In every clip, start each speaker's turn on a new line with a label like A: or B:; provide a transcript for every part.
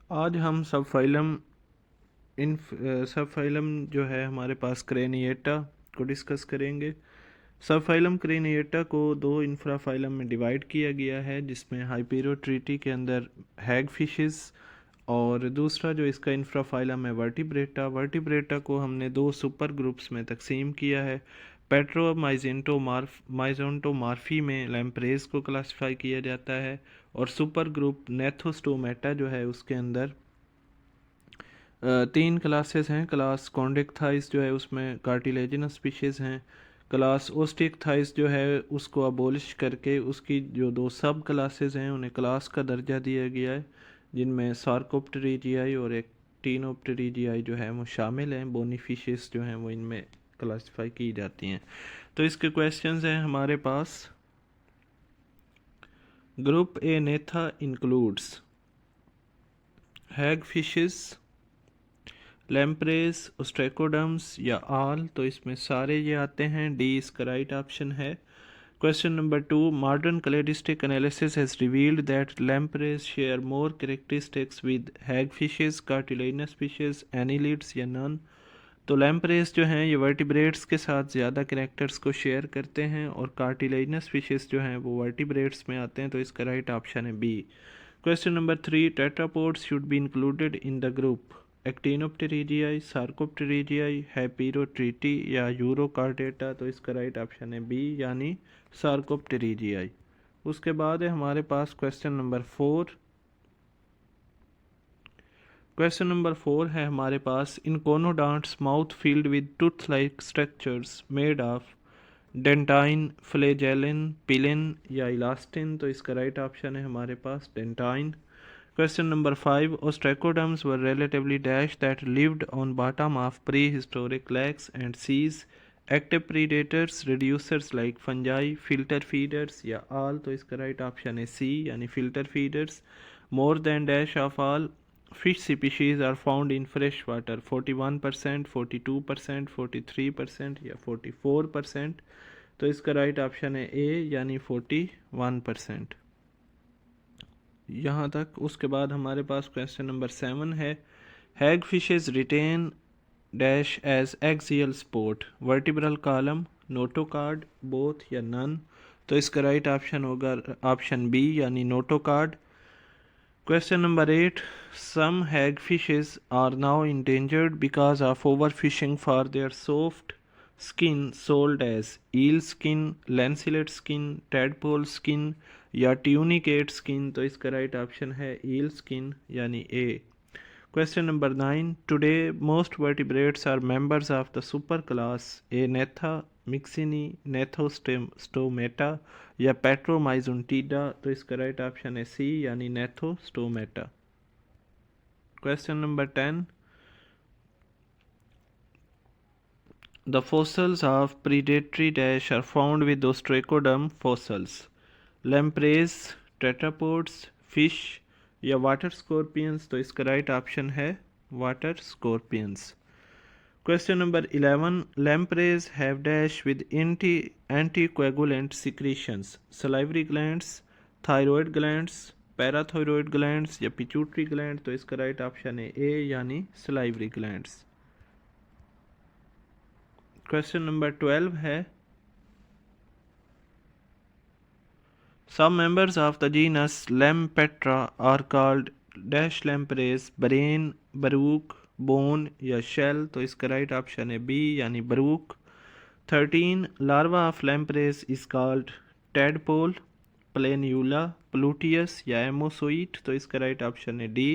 A: आज हम सब फाइलम जो है हमारे पास क्रेनिएटा को डिस्कस करेंगे। सब फाइलम क्रेनिएटा को दो इंफ्राफाइलम में डिवाइड किया गया है, जिसमें हाइपेरोट्रिटी के अंदर हैग फिशेस और दूसरा जो इसका इंफ्राफाइलम है वर्टिब्रेटा। वर्टिब्रेटा को हमने दो सुपर ग्रुप्स में तकसीम किया है। माइजोंटोमार्फी में लैम्प्रेस को क्लासिफाई किया जाता है और सुपर ग्रुप नेथोस्टोमेटा जो है उसके अंदर तीन क्लासेस हैं। क्लास कॉन्डेक्थाइस जो है उसमें कार्टिलेजिनस स्पीशीज़ हैं। क्लास ओस्टिकथाइस जो है उसको अबोलिश करके उसकी जो दो सब क्लासेस हैं उन्हें क्लास का दर्जा दिया गया है, जिनमें सार्कोप्टेरिजियाई और एक्टिनोप्टेरिजियाई जो है वो शामिल हैं। बोनी फिशेस जो हैं वो इनमें क्लासिफाई की जाती हैं। तो इसके क्वेश्चंस हैं हमारे पास। Group Agnatha includes hag fishes, lampreys, ostracoderms या आल, तो इसमें सारे ये आते हैं। डी इसका राइट ऑप्शन है। Question number 2, modern cladistic analysis has revealed that lampreys share more characteristics with hag fishes, cartilaginous fishes, annelids या नन। तो लैम्प्रेस जो हैं ये वर्टिब्रेट्स के साथ ज़्यादा कैरेक्टर्स को शेयर करते हैं और कार्टिलेजिनस फिशेस जो हैं वो वर्टिब्रेट्स में आते हैं। तो इसका राइट ऑप्शन है B. Question number 3, tetrapods should be included in the group Actinopterygii, Sarcopterygii, Hyperotreti या यूरोकार्डेटा। तो इसका राइट ऑप्शन है बी यानी सार्कोप्टेरिजियाई। उसके बाद है हमारे पास क्वेश्चन नंबर 4। क्वेश्चन नंबर 4 है हमारे पास, in conodonts mouth filled with tooth like structures made of dentine, flagellin, pilin या इलास्टिन। तो इसका राइट ऑप्शन है हमारे पास dentine. Question number 5, Ostracoderms were relatively dash that lived on bottom of prehistoric lakes and seas. Active predators, reducers like fungi, filter feeders या all। तो इसका right option है सी यानी filter feeders। More than dash of all fish species are found in fresh water, 41%, 42%, 43% या 44%। तो इसका right option है A यानी 41%। यहाँ तक। उसके बाद हमारे पास क्वेश्चन नंबर 7 है, hag fishes retain dash as axial support, vertebral column, notochord, both या नन। तो इसका राइट ऑप्शन होगा ऑप्शन बी यानी notochord. Question number 8, some hag fishes are now endangered because of over fishing for their soft skin sold as eel skin, lancelet skin, tadpole skin या tunicate skin. तो इसका right option है eel skin यानी A. Question number 9, today most vertebrates are members of the super class Agnatha Myxini, Gnathostomata या Petromyzontida. तो इसका right option है C यानी Gnathostomata. Question number 10, the fossils of predatory dash are found with ostracoderm fossils, lampreys, tetrapods, fish या water scorpions. तो इसका right option है water scorpions. Question number 11, lampreys have dash with anticoagulant secretions, salivary glands, thyroid glands, parathyroid glands या pituitary gland। तो इसका right option है A यानी salivary glands। Question number 12 है, some members of the genus Lampetra are called dash lampreys, brain, baruch, bone या shell। तो इसका right option है बी यानी baruch। 13, larva of lampreys is called tadpole, planula, pluteus या एमोसोइट। तो इसका राइट ऑप्शन है डी।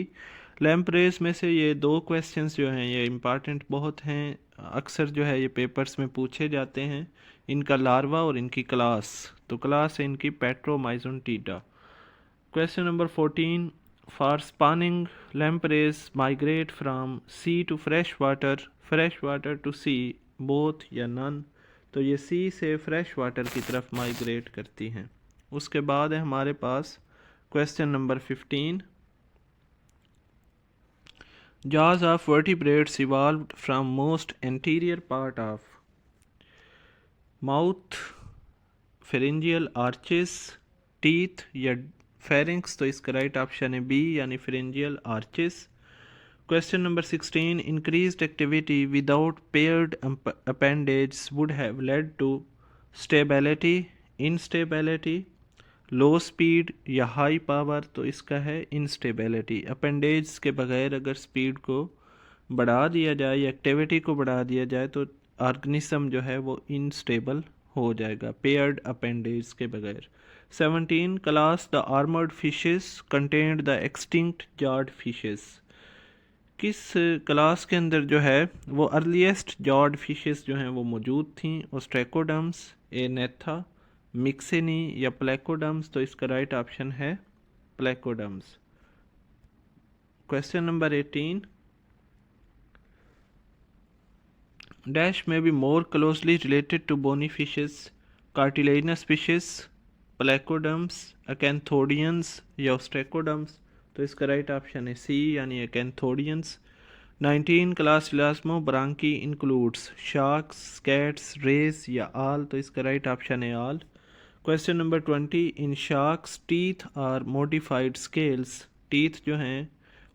A: लैम्प्रेस में से ये दो क्वेश्चंस जो हैं ये इम्पॉर्टेंट बहुत हैं, अक्सर जो है ये पेपर्स में पूछे जाते हैं, इनका लार्वा और इनकी क्लास। तो क्लास है इनकी Petromyzontida. Question number 14, for spawning lampreys migrate from sea to fresh water to sea, both या नन। तो ये सी से फ्रेश वाटर की तरफ माइग्रेट करती हैं। उसके बाद है हमारे पास question number 15, jaws of vertebrates evolved from most anterior part of mouth, pharyngeal arches, teeth या फेरिंग्स, तो इसका राइट ऑप्शन है बी यानी pharyngeal arches. Question number 16, increased activity without paired appendage would have led to stability, instability, low speed या high power, तो इसका है instability. Appendage के बगैर अगर स्पीड को बढ़ा दिया जाए या एक्टिविटी को बढ़ा दिया जाए तो ऑर्गेनिज्म जो है वो इनस्टेबल हो जाएगा पेयर्ड अपेंडेज के बगैर। 17, class the armoured fishes contained the extinct jawed fishes. किस क्लास के अंदर जो है वो अर्लीस्ट जॉड फिशेस जो हैं वो मौजूद थी? ओस्ट्रेकोडम्स, एनेथा, मिक्सेनी या प्लेकोडम्स, तो इसका राइट ऑप्शन है placoderms. Question number 18, dash may be more closely related to bony fishes, cartilaginous fishes, placoderms, acanthodians या ओस्ट्रेकोडम्स, तो इसका राइट ऑप्शन है सी यानी acanthodians. 19, class Elasmobranchii includes sharks, cats, rays या आल, तो इसका right option है all. Question number 20, in sharks teeth are modified scales. Teeth जो हैं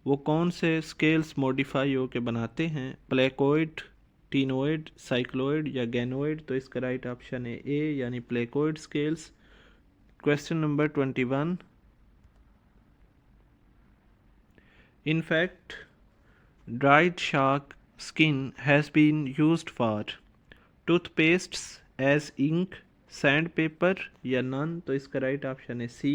A: वो कौन से स्केल्स मॉडिफाई होकर बनाते हैं? प्लेकोइड, टीनोइड, साइक्लोइड या गैनोइड, तो इसका राइट ऑप्शन है ए यानी placoid scales. Question number 21, in fact dried shark skin has been used for toothpastes, as ink, sandpaper या none, तो इसका राइट ऑप्शन है सी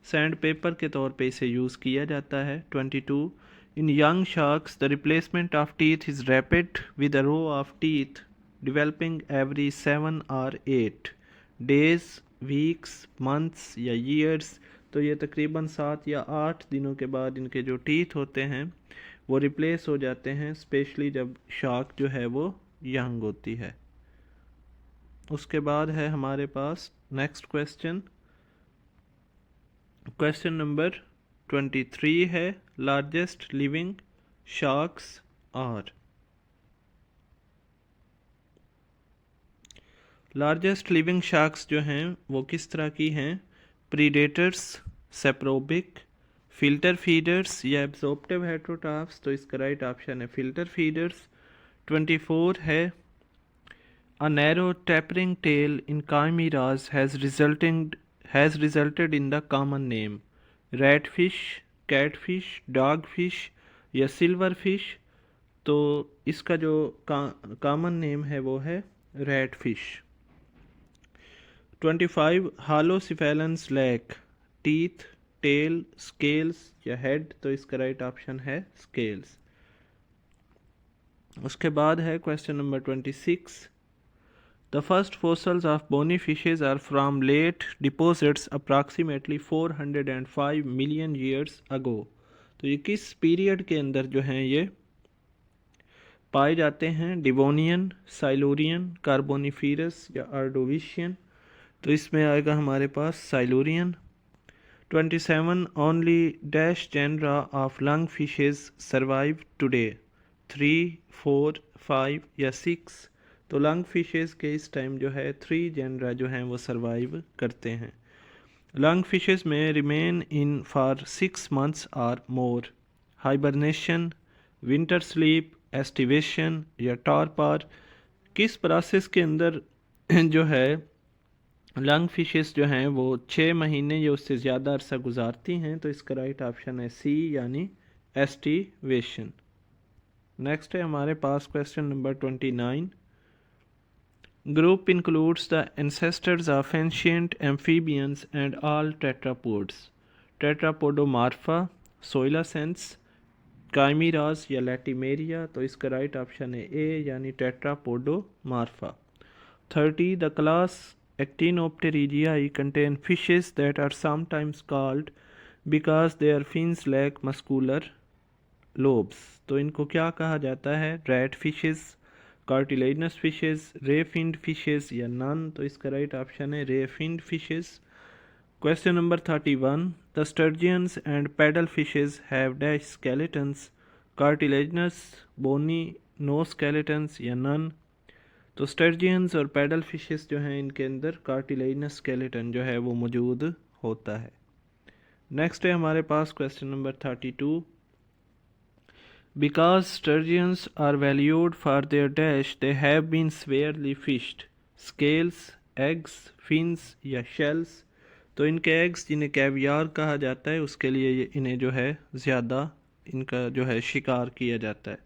A: सैंडपेपर के तौर पे इसे यूज़ किया जाता है। 22, in young sharks the replacement of teeth is rapid with a row of teeth developing every 7 or 8 days, weeks, months या ईयर्स, तो ये तकरीबन 7 या 8 दिनों के बाद इनके जो टीथ होते हैं वो रिप्लेस हो जाते हैं, स्पेशली जब शार्क जो है वो यंग होती है। उसके बाद है हमारे पास नेक्स्ट क्वेश्चन, क्वेश्चन नंबर 23 है largest living sharks are. Largest living sharks जो हैं वो किस तरह की हैं? प्रीडेटर्स, सेप्रोबिक, फिल्टर फीडर्स या एब्जॉर्प्टिव हेटेरोट्रॉफ्स, तो इसका राइट ऑप्शन है फिल्टर फीडर्स। 24 है a narrow tapering tail in chimaeras has resulted in the common name ratfish, catfish, dogfish या सिल्वर फिश, तो इसका जो कॉमन नेम है वो है ratfish. 25 हालोसिफेलेंस lack teeth, tell, scales या हेड, तो इसका राइट ऑप्शन है स्केल्स। उसके बाद है question number 26, the first fossils of bony fishes are from late deposits approximately 405 million years ago, तो ये किस पीरियड के अंदर जो हैं ये पाए जाते हैं? डिवोनियन, साइलोरियन, कार्बोनिफेरस या अर्डोविशियन, तो इसमें आएगा हमारे पास Silurian. 27 only dash genera of lung fishes survive today 3, 4, 5 या 6, तो लंग फिशेज के इस टाइम जो है 3 जेनरा जो हैं वो सर्वाइव करते हैं। लंग फिशेज में रिमेन इन फॉर 6 months और मोर, हाइबरनेशन, विंटर स्लीप, एस्टिवेशन या टॉरपर, किस प्रोसेस के अंदर जो है लंग फिशेस जो हैं वो 6 महीने या उससे ज़्यादा अरसा गुजारती हैं, तो इसका राइट ऑप्शन है सी यानी एस्टिवेशन। नेक्स्ट है हमारे पास question number 29, group includes the ancestors of ancient amphibians and all tetrapods, tetrapodomorpha, coelacanths, chimaeras या लैटिमेरिया, तो इसका राइट ऑप्शन है ए यानी tetrapodomorpha. 30 the class Actinopterygiae contain fishes that are sometimes called because their fins lack muscular lobes, तो इनको क्या कहा जाता है? Rat fishes, cartilaginous fishes, ray finned fishes या नन, तो इसका राइट ऑप्शन है ray finned fishes. Question number 31, the sturgeons and paddle fishes have dash skeletons, cartilaginous, bony, no skeletons या नन, तो स्टर्जियंस और पैडल फिशेस जो हैं इनके अंदर कार्टिलेजिनस स्केलेटन जो है वो मौजूद होता है। नेक्स्ट है हमारे पास question number 32। Because sturgeons are valued for their dash they have been severely fished, scales, eggs, fins या शेल्स। तो इनके एग्स जिन्हें कैवियार कहा जाता है उसके लिए इन्हें जो है ज़्यादा इनका जो है शिकार किया जाता है।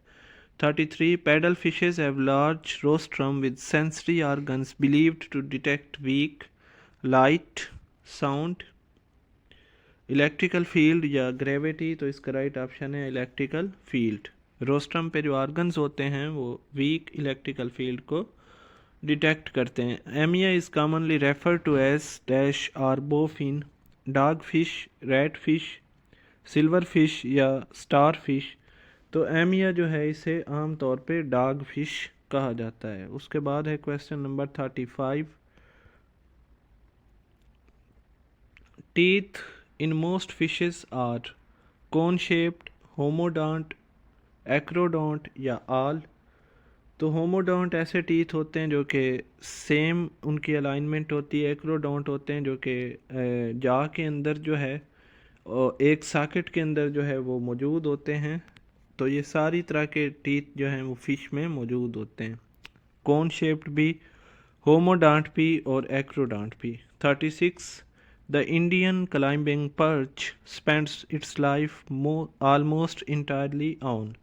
A: 33 paddle fishes have large rostrum with sensory organs believed to detect weak light, sound, electrical field या ग्रेविटी। तो इसका राइट ऑप्शन है इलेक्ट्रिकल फील्ड। रोस्ट्रम पे जो ऑर्गन्स होते हैं वो वीक इलेक्ट्रिकल फील्ड को डिटेक्ट करते हैं। Amia is commonly refer to as dash or bowfin, dog fish, rat fish, silver fish या स्टार फिश। तो एमिया जो है इसे आमतौर पे डॉग फिश कहा जाता है। उसके बाद है question number 35। Teeth in most fishes are cone shaped, homodont, acrodont या आल। तो होमोडोंट ऐसे टीथ होते हैं जो कि सेम उनकी अलाइनमेंट होती है। एक्रोडोंट होते हैं जो कि जा के अंदर जो है और एक सॉकेट के अंदर जो है वो मौजूद होते हैं। तो ये सारी तरह के टीथ जो हैं वो फिश में मौजूद होते हैं, कोन शेप्ड भी, होमोडोंट भी और एक्रोडोंट भी। 36 the Indian climbing perch spends its life almost entirely on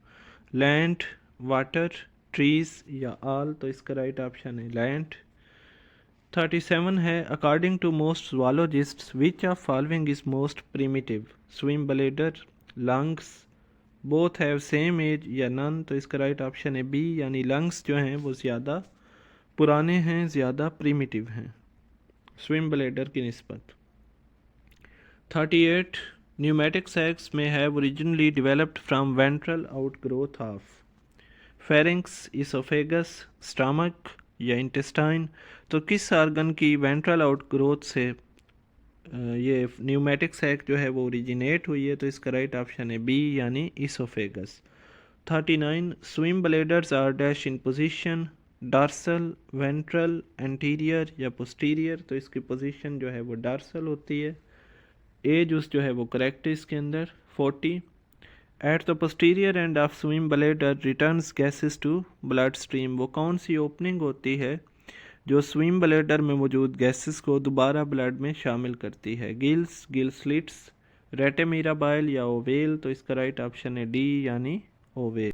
A: land, water, trees या ऑल। तो इसका राइट ऑप्शन है लैंड। 37 है according to most zoologists which of following is most primitive, swim bladder, lungs, both have same age या none. तो इसका right option है B, यानी लंग्स जो हैं वो ज़्यादा पुराने हैं, ज़्यादा प्रिमिटिव हैं स्विम ब्लेडर की निस्बत। 38 न्यूमेटिक सैक्स में have originally developed from ventral outgrowth of pharynx, oesophagus, stomach या इंटेस्टाइन। तो किस ऑर्गन की वेंट्रल आउटग्रोथ से ये न्यूमेटिक सैक जो है वो ओरिजिनेट हुई है। तो इसका राइट ऑप्शन है बी, यानी oesophagus. 39 swim bladders are dash in position, dorsal, ventral, anterior या पोस्टीरियर। तो इसकी पोजीशन जो है वो डार्सल होती है। एज उस जो है वो करेक्ट है इसके अंदर। 40 at the posterior end of swim bladder returns gases to blood stream. वो कौन सी ओपनिंग होती है जो स्विम ब्लेडर में मौजूद गैसेस को दोबारा ब्लड में शामिल करती है? गिल्स, गिल स्लिट्स, रेटेमिराबाइल या ओवेल। तो इसका राइट ऑप्शन है डी, यानी ओवेल।